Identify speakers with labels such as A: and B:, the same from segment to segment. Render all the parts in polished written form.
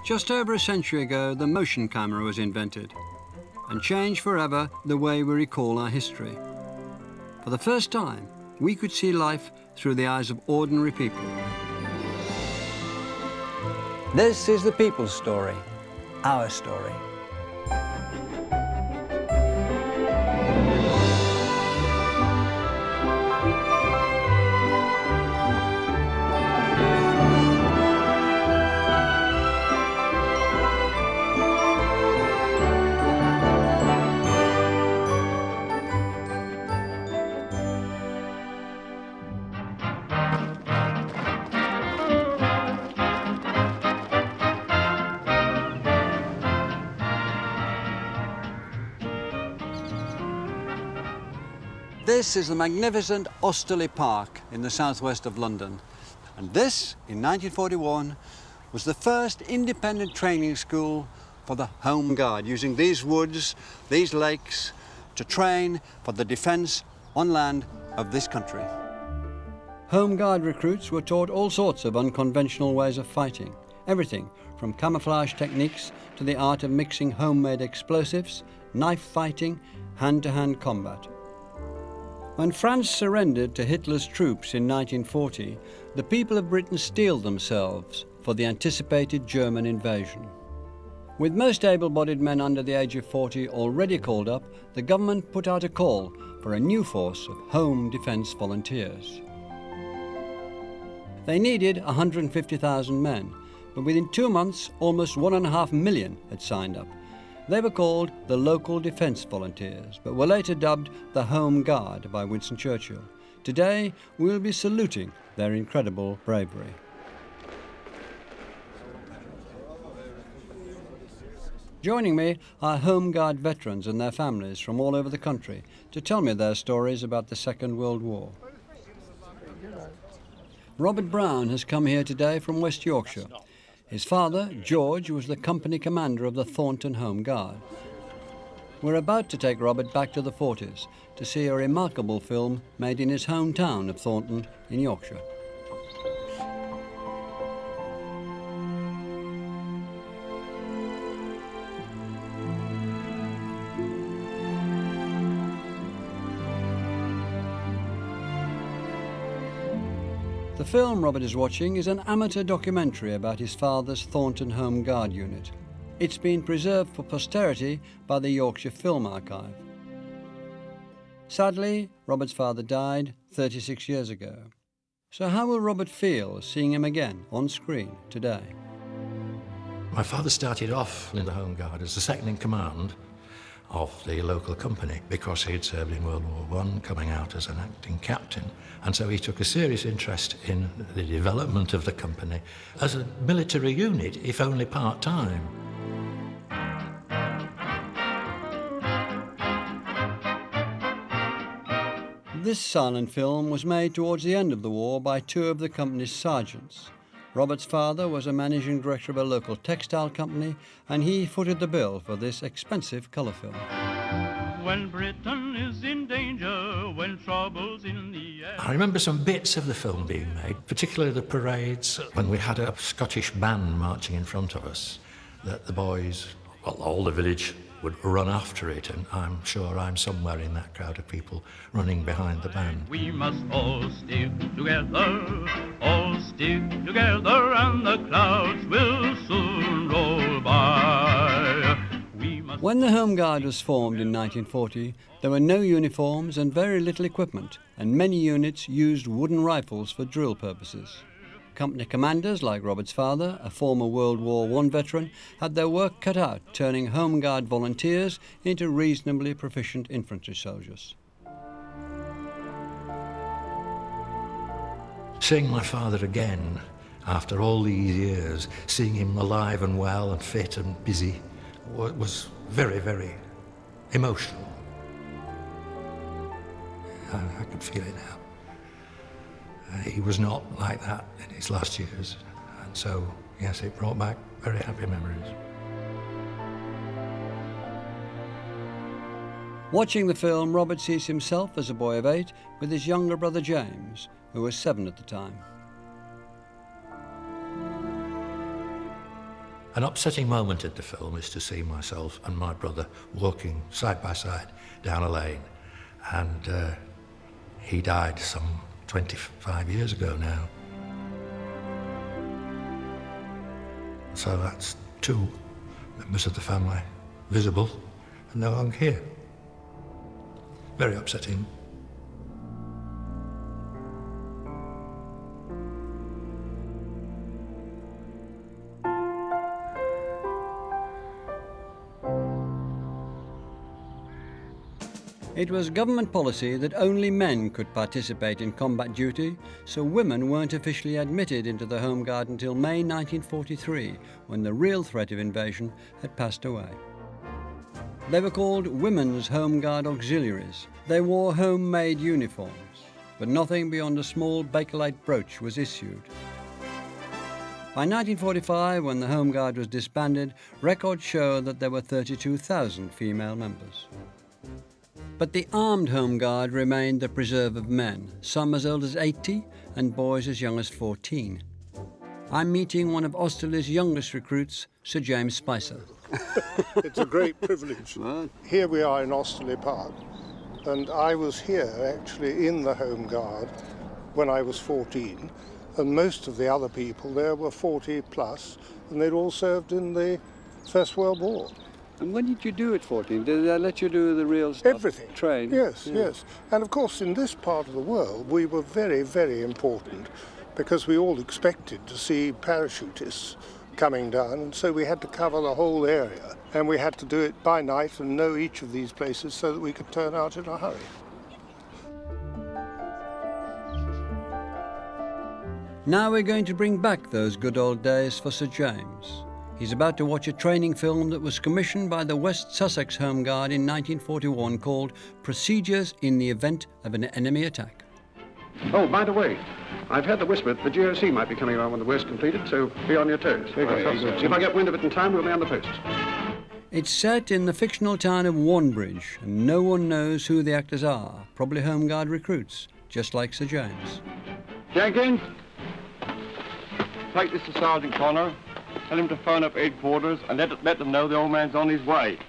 A: Just over a century ago, the motion camera was invented and changed forever the way we recall our history. For the first time, we could see life through the eyes of ordinary people. This is the people's story, our story. This is the magnificent Osterley Park in the southwest of London. And this, in 1941, was the first independent training school for the Home Guard, using these woods, these lakes, to train for the defence on land of this country. Home Guard recruits were taught all sorts of unconventional ways of fighting. Everything from camouflage techniques to the art of mixing homemade explosives, knife fighting, hand-to-hand combat. When France surrendered to Hitler's troops in 1940, the people of Britain steeled themselves for the anticipated German invasion. With most able-bodied men under the age of 40 already called up, the government put out a call for a new force of home defence volunteers. They needed 150,000 men, but within 2 months, almost 1.5 million had signed up. They were called the Local Defence Volunteers, but were later dubbed the Home Guard by Winston Churchill. Today, we'll be saluting their incredible bravery. Joining me are Home Guard veterans and their families from all over the country to tell me their stories about the Second World War. Robert Brown has come here today from West Yorkshire. His father, George, was the company commander of the Thornton Home Guard. We're about to take Robert back to the 40s to see a remarkable film made in his hometown of Thornton in Yorkshire. The film Robert is watching is an amateur documentary about his father's Thornton Home Guard unit. It's been preserved for posterity by the Yorkshire Film Archive. Sadly, Robert's father died 36 years ago. So how will Robert feel seeing him again on screen today?
B: My father started off in the Home Guard as the second in command of the local company because he'd served in World War I, coming out as an acting captain. And so he took a serious interest in the development of the company as a military unit, if only part-time.
A: This silent film was made towards the end of the war by two of the company's sergeants. Robert's father was a managing director of a local textile company, and he footed the bill for this expensive colour film.
C: When Britain is in danger, when trouble's in the air.
B: I remember some bits of the film being made, particularly the parades, when we had a Scottish band marching in front of us, that the boys, well, all the village would run after it, and I'm sure I'm somewhere in that crowd of people running behind the band.
C: We must all stick together, and the clouds will soon roll by.
A: When the Home Guard was formed in 1940, there were no uniforms and very little equipment, and many units used wooden rifles for drill purposes. Company commanders like Robert's father, a former World War I veteran, had their work cut out, turning Home Guard volunteers into reasonably proficient infantry soldiers.
B: Seeing my father again, after all these years, seeing him alive and well and fit and busy, was very, very emotional. I could feel it now. He was not like that in his last years, and so, yes, it brought back very happy memories.
A: Watching the film, Robert sees himself as a boy of 8 with his younger brother James, who was 7 at the time.
B: An upsetting moment in the film is to see myself and my brother walking side by side down a lane, and he died some 25 years ago now. So that's two members of the family visible and no longer here. Very upsetting.
A: It was government policy that only men could participate in combat duty, so women weren't officially admitted into the Home Guard until May 1943, when the real threat of invasion had passed away. They were called Women's Home Guard Auxiliaries. They wore homemade uniforms, but nothing beyond a small Bakelite brooch was issued. By 1945, when the Home Guard was disbanded, records show that there were 32,000 female members. But the armed Home Guard remained the preserve of men, some as old as 80 and boys as young as 14. I'm meeting one of Osterley's youngest recruits, Sir James Spicer.
D: It's a great privilege. Here we are in Osterley Park, and I was here actually in the Home Guard when I was 14, and most of the other people there were 40 plus, and they'd all served in the First World War.
A: And when did you do at 14? Did they let you do the real stuff?
D: Everything.
A: Train?
D: Yes, yes. And of course, in this part of the world, we were very, very important because we all expected to see parachutists coming down, and so we had to cover the whole area. And we had to do it by night and know each of these places so that we could turn out in a hurry.
A: Now we're going to bring back those good old days for Sir James. He's about to watch a training film that was commissioned by the West Sussex Home Guard in 1941 called Procedures in the Event of an Enemy Attack.
E: Oh, by the way, I've heard the whisper that the GOC might be coming around when the work's completed, so be on your toes. If I get wind of it in time, we'll be on the posts.
A: It's set in the fictional town of Warnbridge, and no one knows who the actors are, probably Home Guard recruits, just like Sir James.
F: Jenkins, take this to Sergeant Connor. Tell him to phone up headquarters and let them know the old man's on his way.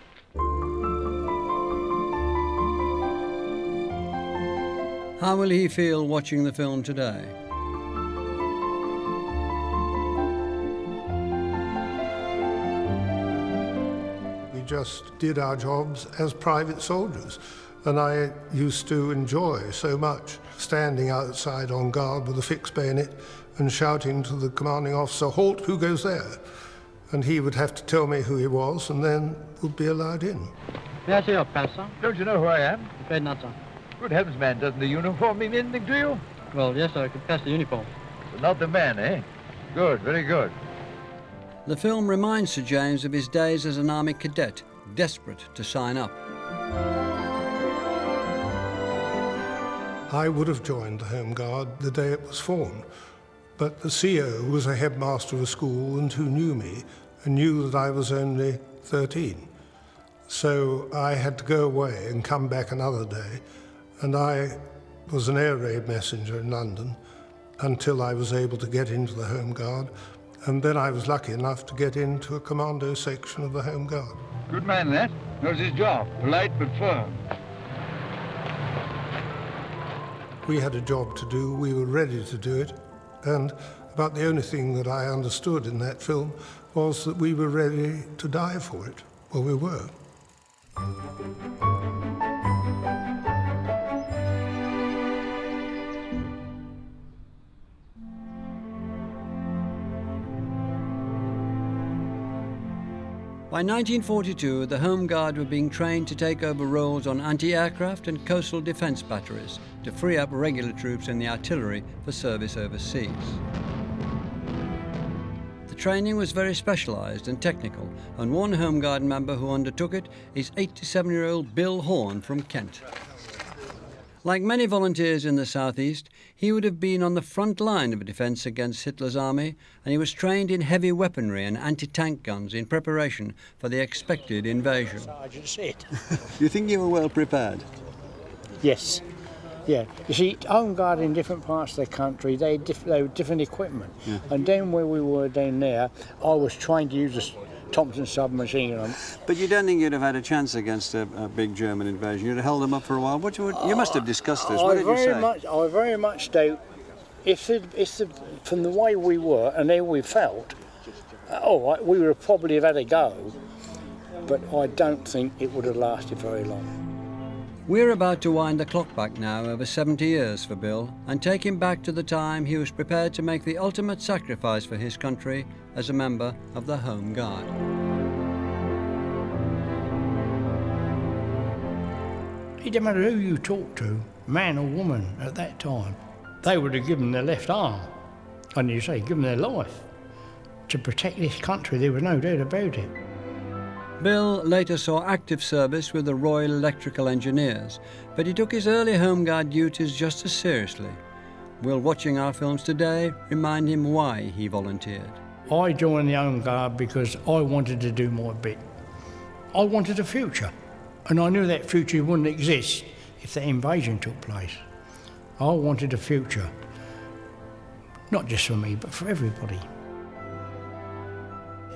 A: How will he feel watching the film today?
D: We just did our jobs as private soldiers, and I used to enjoy so much standing outside on guard with a fixed bayonet and shouting to the commanding officer, "Halt, who goes there?" And he would have to tell me who he was and then would be allowed in.
G: May I see your pass, sir?
H: Don't you know who I am?
G: Afraid not, sir.
H: Good heavens, man, doesn't the uniform mean anything to you?
G: Well, yes, sir, I could pass the uniform.
H: But not the man, eh? Good, very good.
A: The film reminds Sir James of his days as an army cadet, desperate to sign up.
D: I would have joined the Home Guard the day it was formed, but the CO was a headmaster of a school and who knew me and knew that I was only 13. So I had to go away and come back another day, and I was an air raid messenger in London until I was able to get into the Home Guard, and then I was lucky enough to get into a commando section of the Home Guard.
H: Good man, that. Knows his job. Polite but firm.
D: We had a job to do, we were ready to do it, and about the only thing that I understood in that film was that we were ready to die for it. Well, we were.
A: By 1942, the Home Guard were being trained to take over roles on anti-aircraft and coastal defence batteries to free up regular troops in the artillery for service overseas. The training was very specialised and technical, and one Home Guard member who undertook it is 87-year-old Bill Horn from Kent. Like many volunteers in the southeast, he would have been on the front line of defence against Hitler's army, and he was trained in heavy weaponry and anti-tank guns in preparation for the expected invasion.
I: Sergeant said.
A: You think you were well prepared?
I: Yes. Yeah, you see, Home Guard in different parts of the country, they were different equipment.
A: Yeah.
I: And then where we were down there, I was trying to use a Thompson submachine gun.
A: But you don't think you'd have had a chance against a big German invasion? You'd have held them up for a while? You must have discussed this. What did you say?
I: I very much doubt, from the way we were and how we felt, all right, we would have probably have had a go, but I don't think it would have lasted very long.
A: We're about to wind the clock back now over 70 years for Bill and take him back to the time he was prepared to make the ultimate sacrifice for his country as a member of the Home Guard.
I: It didn't matter who you talked to, man or woman at that time, they would have given their left arm, and you say, given their life, to protect this country. There was no doubt about it.
A: Bill later saw active service with the Royal Electrical Engineers, but he took his early Home Guard duties just as seriously. Will watching our films today remind him why he volunteered?
I: I joined the Home Guard because I wanted to do my bit. I wanted a future, and I knew that future wouldn't exist if the invasion took place. I wanted a future, not just for me, but for everybody.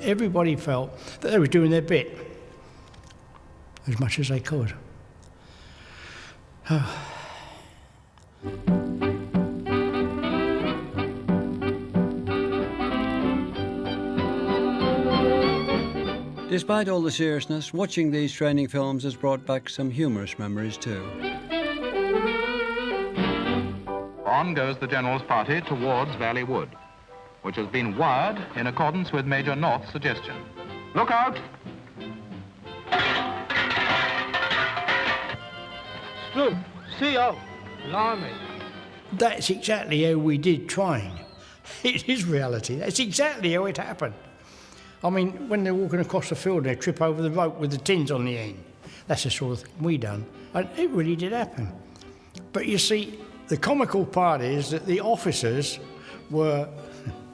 I: Everybody felt that they were doing their bit as much as they could.
A: Despite all the seriousness, watching these training films has brought back some humorous memories too.
J: On goes the General's party towards Valley Wood, which has been wired in accordance with Major North's suggestion. Look out!
G: Sloop, CO, blimey.
I: That's exactly how we did train. It is reality. That's exactly how it happened. I mean, when they're walking across the field, they trip over the rope with the tins on the end. That's the sort of thing we done. And it really did happen. But you see, the comical part is that the officers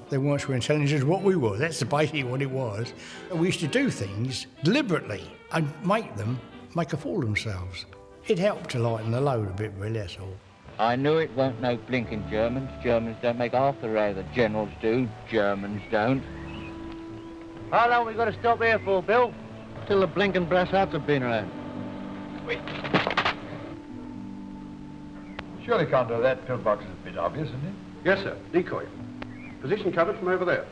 I: they weren't so intelligent as what we were. That's basically what it was. We used to do things deliberately and make them make a fool of themselves. It helped to lighten the load a bit, really, that's all.
K: I knew it weren't no blinking Germans. Germans don't make half the row that generals do. Germans don't. How long we got to stop here for, Bill?
G: Till the blinking brass hats have been around.
H: Wait. Surely can't do that. Pillbox is a bit obvious, isn't it?
E: Yes, sir. Decoy. Position covered from over there.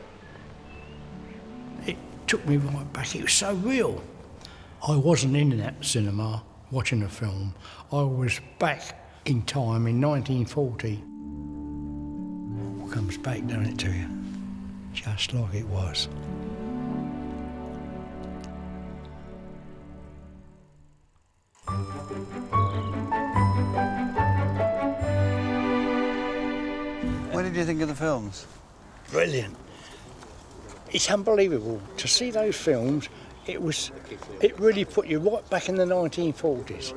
I: It took me right back. It was so real. I wasn't in that cinema watching a film. I was back in time in 1940. All comes back, doesn't it, to you? Just like it was.
A: What did you think of the films?
I: Brilliant. It's unbelievable to see those films. It really put you right back in the 1940s.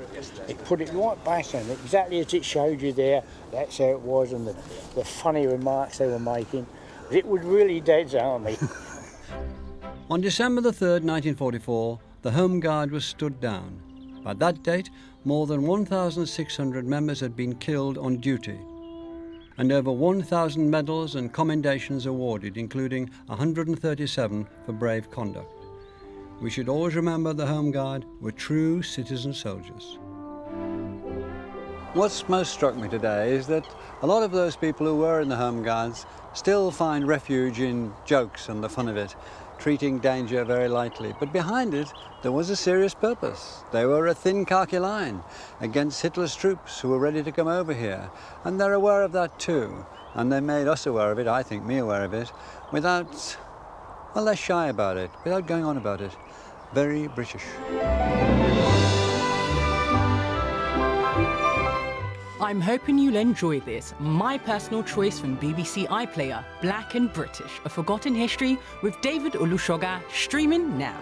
I: It put it right back in, exactly as it showed you there. That's how it was, and the funny remarks they were making. It was really Dad's army.
A: On December the 3rd, 1944, the Home Guard was stood down. By that date, more than 1,600 members had been killed on duty, and over 1,000 medals and commendations awarded, including 137 for brave conduct. We should always remember the Home Guard were true citizen soldiers. What's most struck me today is that a lot of those people who were in the Home Guards still find refuge in jokes and the fun of it, treating danger very lightly. But behind it, there was a serious purpose. They were a thin khaki line against Hitler's troops who were ready to come over here. And they're aware of that too. And they made us aware of it, I think me aware of it, without, well, less shy about it, without going on about it. Very British.
L: I'm hoping you'll enjoy this, my personal choice from BBC iPlayer, Black and British, A Forgotten History with David Olusoga, streaming now.